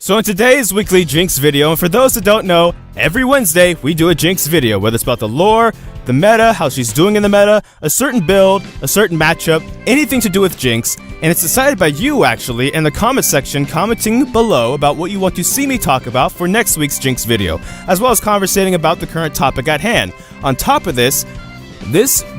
So in today's weekly Jinx video, and for those that don't know, every Wednesday we do a Jinx video, whether it's about the lore, the meta, how she's doing in the meta, a certain build, a certain matchup, anything to do with Jinx, and it's decided by you actually in the comment section commenting below about what you want to see me talk about for next week's Jinx video, as well as conversating about the current topic at hand. On top of this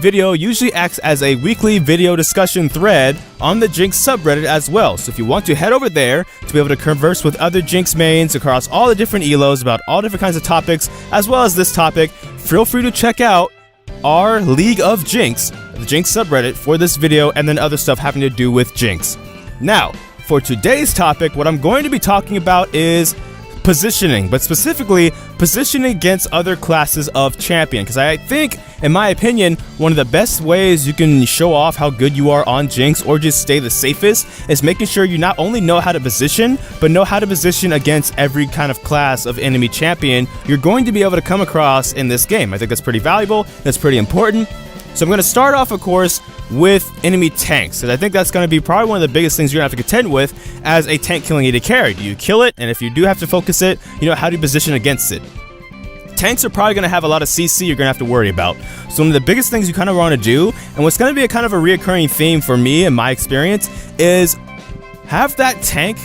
video usually acts as a weekly video discussion thread on the Jinx subreddit as well, so if you want to head over there to be able to converse with other Jinx mains across all the different elos about all different kinds of topics, as well as this topic, feel free to check out our League of Jinx, the Jinx subreddit, for this video and then other stuff having to do with Jinx. Now, for today's topic, what I'm going to be talking about is positioning, but specifically positioning against other classes of champion, because I think, in my opinion, one of the best ways you can show off how good you are on Jinx or just stay the safest is making sure you not only know how to position, but know how to position against every kind of class of enemy champion you're going to be able to come across in this game. I think that's pretty valuable, that's pretty important. So I'm going to start off, of course, with enemy tanks, because I think that's going to be probably one of the biggest things you're going to have to contend with as a tank killing AD carry. Do you kill it? And if you do have to focus it, you know, how do you position against it? Tanks are probably going to have a lot of CC you're going to have to worry about. So one of the biggest things you kind of want to do, and what's going to be a kind of a reoccurring theme for me in my experience, is have that tank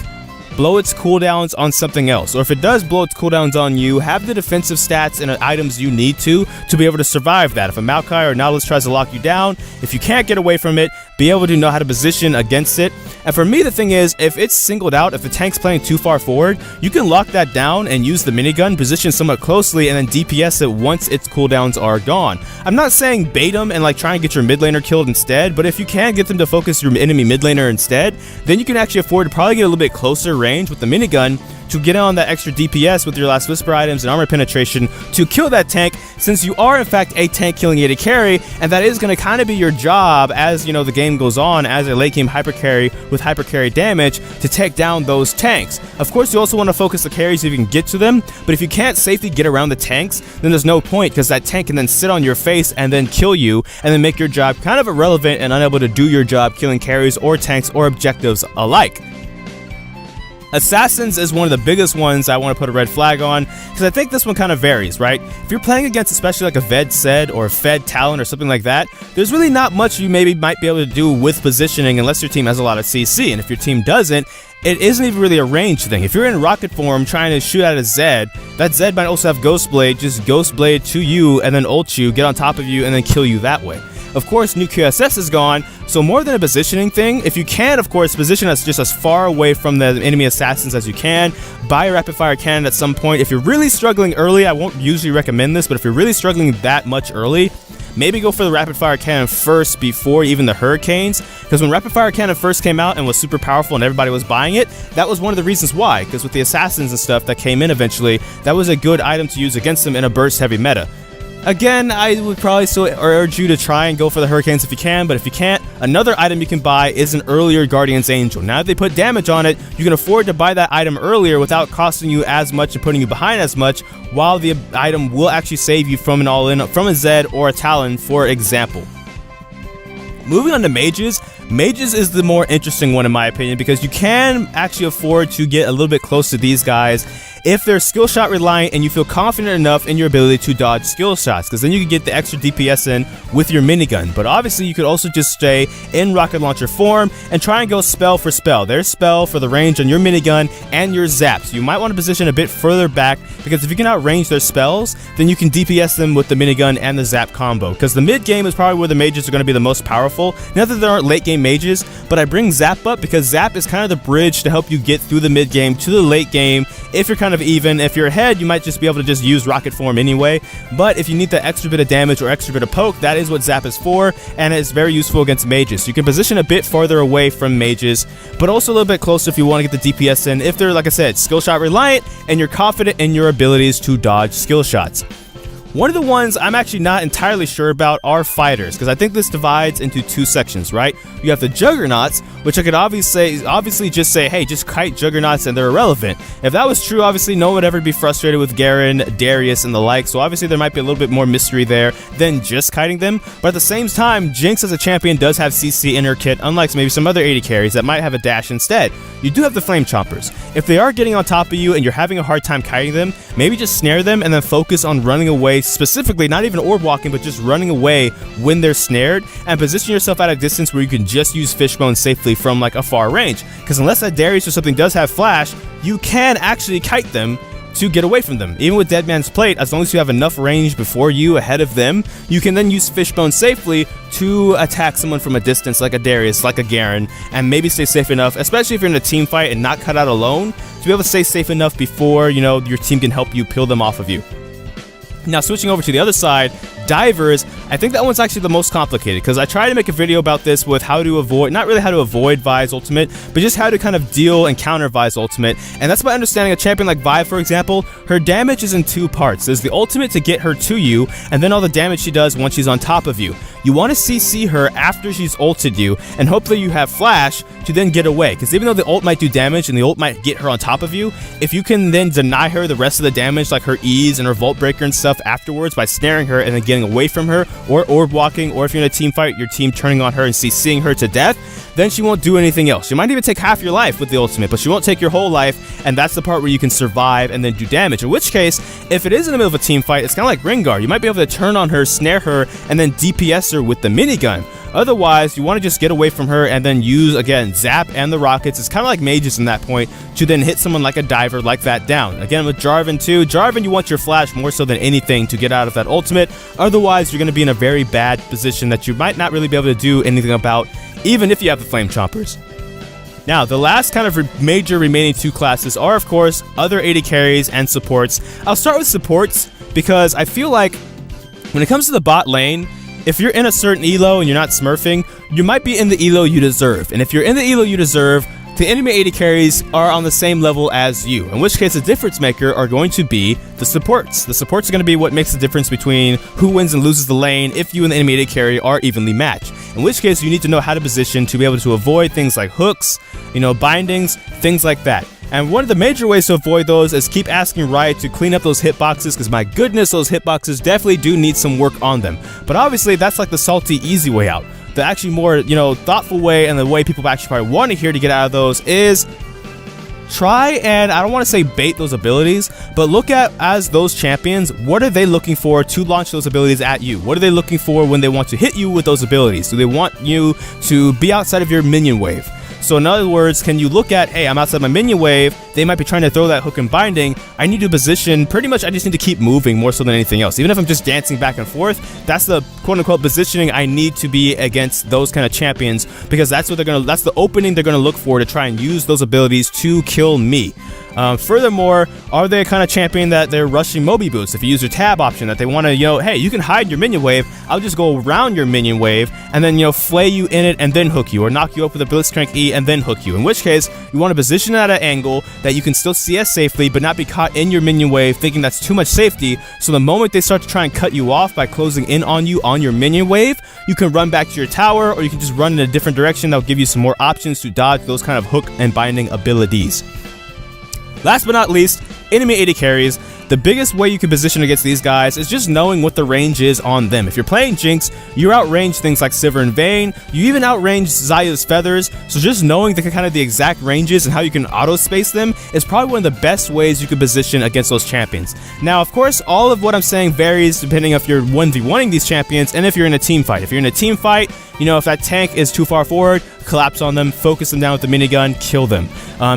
blow its cooldowns on something else, or if it does blow its cooldowns on you, have the defensive stats and items you need to be able to survive that. If a Maokai or Nautilus tries to lock you down, if you can't get away from it, be able to know how to position against it. And for me, the thing is, if it's singled out, if the tank's playing too far forward, you can lock that down and use the minigun, position somewhat closely, and then DPS it once its cooldowns are gone. I'm not saying bait them and like try and get your mid laner killed instead, but if you can get them to focus your enemy mid laner instead, then you can actually afford to probably get a little bit closer range with the minigun to get on that extra DPS with your last whisper items and armor penetration to kill that tank, since you are in fact a tank killing AD carry, and that is going to kind of be your job as, you know, the game goes on as a late game hyper carry with hyper carry damage to take down those tanks. Of course, you also want to focus the carries if you can get to them, but if you can't safely get around the tanks, then there's no point, because that tank can then sit on your face and then kill you and then make your job kind of irrelevant and unable to do your job killing carries or tanks or objectives alike. Assassins is one of the biggest ones I want to put a red flag on, because I think this one kind of varies, right? If you're playing against especially like a Ved Sed or a Fed Talon or something like that, there's really not much you maybe might be able to do with positioning unless your team has a lot of CC, and if your team doesn't, it isn't even really a range thing. If you're in rocket form trying to shoot at a Zed, that Zed might also have Ghost Blade, just Ghost Blade to you and then ult you, get on top of you, and then kill you that way. Of course, new QSS is gone, so more than a positioning thing, if you can, of course, position us just as far away from the enemy assassins as you can. Buy a rapid fire cannon at some point. If you're really struggling early, I won't usually recommend this, but if you're really struggling that much early, maybe go for the rapid fire cannon first before even the hurricanes, because when rapid fire cannon first came out and was super powerful and everybody was buying it, that was one of the reasons why, because with the assassins and stuff that came in eventually, that was a good item to use against them in a burst heavy meta. Again, I would probably still urge you to try and go for the Hurricanes if you can, but if you can't, another item you can buy is an earlier Guardian's Angel. Now that they put damage on it, you can afford to buy that item earlier without costing you as much and putting you behind as much, while the item will actually save you from an all-in, from a Zed or a Talon, for example. Moving on to mages. Mages is the more interesting one in my opinion, because you can actually afford to get a little bit close to these guys if they're skill shot reliant and you feel confident enough in your ability to dodge skill shots, because then you can get the extra DPS in with your minigun. But obviously you could also just stay in rocket launcher form and try and go spell for spell. There's spell for the range on your minigun and your zap, so you might want to position a bit further back, because if you can outrange their spells, then you can DPS them with the minigun and the zap combo, because the mid game is probably where the mages are going to be the most powerful. Not that there aren't late game mages, but I bring zap up because zap is kind of the bridge to help you get through the mid game to the late game. If you're kind of even, if you're ahead, you might just be able to just use rocket form anyway, but if you need that extra bit of damage or extra bit of poke, that is what zap is for, and it's very useful against mages. So you can position a bit farther away from mages, but also a little bit closer if you want to get the DPS in, if they're, like I said, skill shot reliant and you're confident in your abilities to dodge skill shots. One of the ones I'm actually not entirely sure about are fighters, because I think this divides into two sections, right? You have the juggernauts, which I could obviously just say, hey, just kite juggernauts and they're irrelevant. If that was true, obviously no one would ever be frustrated with Garen, Darius, and the like, so obviously there might be a little bit more mystery there than just kiting them. But at the same time, Jinx as a champion does have CC in her kit, unlike maybe some other AD carries that might have a dash instead. You do have the Flame Chompers. If they are getting on top of you and you're having a hard time kiting them, maybe just snare them and then focus on running away, specifically not even orb walking, but just running away when they're snared, and position yourself at a distance where you can just use Fishbone safely from like a far range. Because unless that Darius or something does have flash, you can actually kite them to get away from them. Even with Dead Man's Plate, as long as you have enough range before you ahead of them, you can then use Fishbone safely to attack someone from a distance like a Darius, like a Garen, and maybe stay safe enough, especially if you're in a team fight and not cut out alone, to be able to stay safe enough before, you know, your team can help you peel them off of you. Now, switching over to the other side, divers, I think that one's actually the most complicated, because I tried to make a video about this with how to avoid, not really how to avoid Vi's ultimate, but just how to kind of deal and counter Vi's ultimate. And that's by understanding a champion like Vi, for example. Her damage is in two parts. There's the ultimate to get her to you, and then all the damage she does once she's on top of you. You want to CC her after she's ulted you, and hopefully you have flash to then get away, because even though the ult might do damage and the ult might get her on top of you, if you can then deny her the rest of the damage, like her E's and her Vault Breaker and stuff afterwards by snaring her and then getting away from her, or orb walking, or if you're in a team fight, your team turning on her and CCing her to death, then she won't do anything else. She might even take half your life with the ultimate, but she won't take your whole life, and that's the part where you can survive and then do damage. In which case, if it is in the middle of a team fight, it's kind of like Rengar. You might be able to turn on her, snare her, and then DPS her with the minigun. Otherwise, you want to just get away from her and then use, again, Zap and the rockets. It's kind of like mages in that point, to then hit someone like a diver like that down. Again, with Jarvan too, Jarvan, you want your flash more so than anything to get out of that ultimate. Otherwise, you're going to be in a very bad position that you might not really be able to do anything about, even if you have the Flame Chompers. Now, the last kind of major remaining two classes are, of course, other AD carries and supports. I'll start with supports, because I feel like when it comes to the bot lane, if you're in a certain elo and you're not smurfing, you might be in the elo you deserve. And if you're in the elo you deserve, the enemy AD carries are on the same level as you, in which case the difference maker are going to be the supports. The supports are going to be what makes the difference between who wins and loses the lane if you and the enemy AD carry are evenly matched. In which case you need to know how to position to be able to avoid things like hooks, you know, bindings, things like that. And one of the major ways to avoid those is keep asking Riot to clean up those hitboxes, because my goodness, those hitboxes definitely do need some work on them. But obviously that's like the salty easy way out. The actually more, you know, thoughtful way, and the way people actually probably want to hear to get out of those, is try and, I don't want to say bait those abilities, but look at, as those champions, what are they looking for to launch those abilities at you? What are they looking for when they want to hit you with those abilities? Do they want you to be outside of your minion wave? So in other words, can you look at, hey, I'm outside my minion wave, they might be trying to throw that hook and binding, I need to position, pretty much I just need to keep moving more so than anything else. Even if I'm just dancing back and forth, that's the quote-unquote positioning I need to be against those kind of champions, because that's what that's the opening they're gonna look for to try and use those abilities to kill me. Furthermore, are they a kind of champion that they're rushing Moby Boots? If you use your tab option, that they want to, you know, hey, you can hide your minion wave, I'll just go around your minion wave and then, you know, flay you in it and then hook you, or knock you up with a Blitzcrank E and then hook you. In which case, you want to position it at an angle that you can still CS safely, but not be caught in your minion wave thinking that's too much safety. So the moment they start to try and cut you off by closing in on you on your minion wave, you can run back to your tower, or you can just run in a different direction that'll give you some more options to dodge those kind of hook and binding abilities. Last but not least, enemy AD carries. The biggest way you can position against these guys is just knowing what the range is on them. If you're playing Jinx, you outrange things like Sivir and Vayne, you even outrange Zaya's Feathers, so just knowing the kind of the exact ranges and how you can auto-space them is probably one of the best ways you can position against those champions. Now, of course, all of what I'm saying varies depending if you're 1v1ing these champions and if you're in a team fight. If you're in a team fight, you know, if that tank is too far forward, collapse on them, focus them down with the minigun, kill them.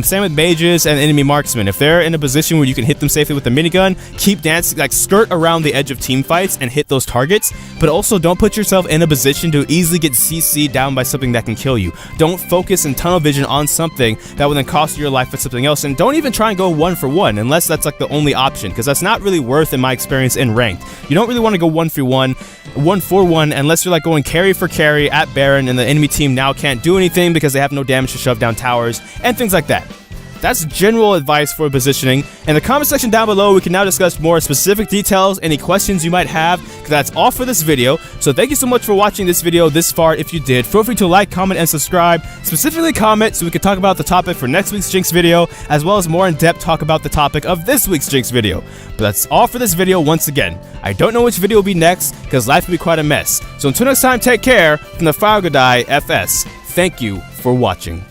Same with mages and enemy marksmen. If they're in a position where you can hit them safely with the minigun, keep dancing, like skirt around the edge of team fights and hit those targets, but also don't put yourself in a position to easily get CC'd down by something that can kill you. Don't focus in tunnel vision on something that will then cost you your life with something else, and don't even try and go 1-for-1 unless that's like the only option, because that's not really worth, in my experience, in ranked. You don't really want to go 1-for-1, 1-for-1 unless you're like going carry for carry at Baron and the enemy team now can't do anything because they have no damage to shove down towers and things like that. that's general advice for positioning. In the comment section down below, we can now discuss more specific details, any questions you might have, because that's all for this video. So thank you so much for watching this video this far. If you did, feel free to like, comment, and subscribe. Specifically comment so we can talk about the topic for next week's Jinx video, as well as more in-depth talk about the topic of this week's Jinx video. But that's all for this video once again. I don't know which video will be next, because life can be quite a mess. So until next time, take care from the Fire Godai FS. Thank you for watching.